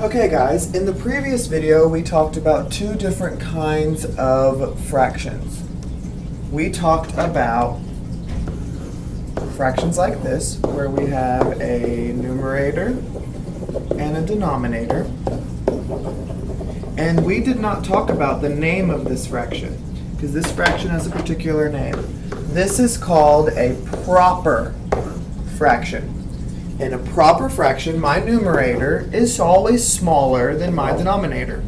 Okay guys, in the previous video we talked about two different kinds of fractions. We talked about fractions like this, where we have a numerator and a denominator. And we did not talk about the name of this fraction, because this fraction has a particular name. This is called a proper fraction. In a proper fraction, my numerator is always smaller than my denominator.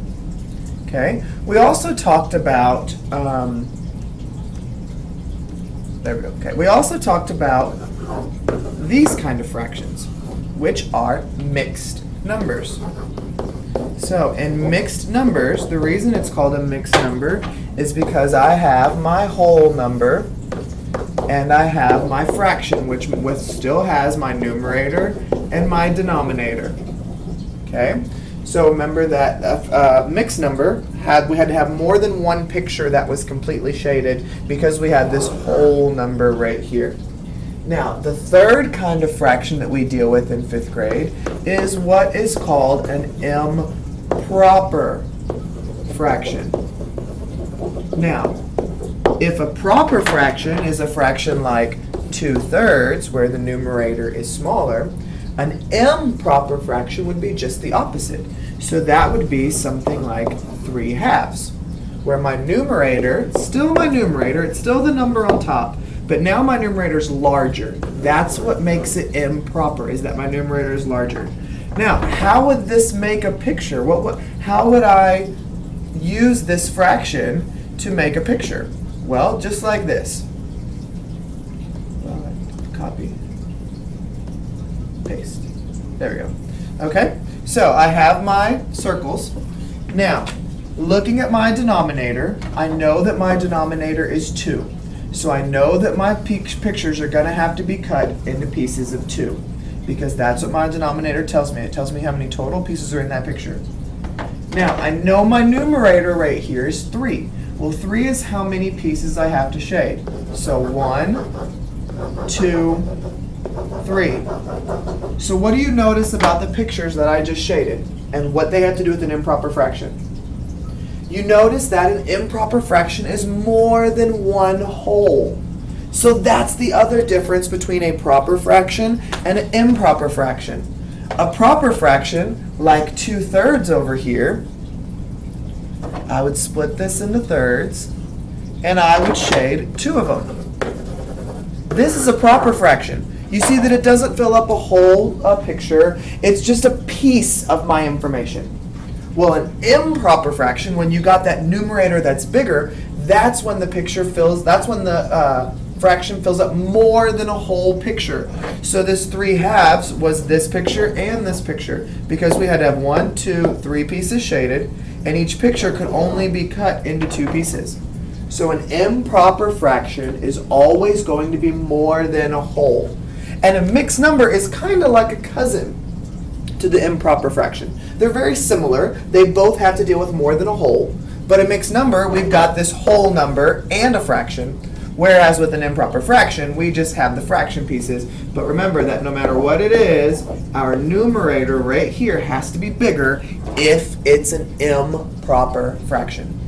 Okay. We also talked about there we go. Okay. We also talked about these kind of fractions, which are mixed numbers. So in mixed numbers, the reason it's called a mixed number is because I have my whole number and I have my fraction, which still has my numerator and my denominator. Okay, so remember that mixed number we had to have more than one picture that was completely shaded because we had this whole number right here. Now, the third kind of fraction that we deal with in 5th grade is what is called an improper fraction. Now, if a proper fraction is a fraction like 2/3, where the numerator is smaller, an improper fraction would be just the opposite. So that would be something like 3/2, where my numerator, still my numerator, it's still the number on top, but now my numerator is larger. That's what makes it improper, is that my numerator is larger. Now, how would this make a picture? How would I use this fraction to make a picture? Well, just like this. Copy, paste. There we go. Okay, so I have my circles. Now, looking at my denominator, I know that my denominator is 2. So I know that my pictures are going to have to be cut into pieces of 2, because that's what my denominator tells me. It tells me how many total pieces are in that picture. Now, I know my numerator right here is 3. Well, 3 is how many pieces I have to shade. So 1, 2, 3. So what do you notice about the pictures that I just shaded and what they have to do with an improper fraction? You notice that an improper fraction is more than one whole. So that's the other difference between a proper fraction and an improper fraction. A proper fraction, like 2/3 over here, I would split this into thirds, and I would shade 2 of them. This is a proper fraction. You see that it doesn't fill up a whole picture. It's just a piece of my information. Well, an improper fraction, when you got that numerator that's bigger, that's when the fraction fills up more than a whole picture. So this 3/2 was this picture and this picture, because we had to have 1, 2, 3 pieces shaded, and each picture could only be cut into 2 pieces. So an improper fraction is always going to be more than a whole. And a mixed number is kind of like a cousin to the improper fraction. They're very similar. They both have to deal with more than a whole. But a mixed number, we've got this whole number and a fraction. Whereas with an improper fraction, we just have the fraction pieces. But remember that no matter what it is, our numerator right here has to be bigger if it's an improper fraction.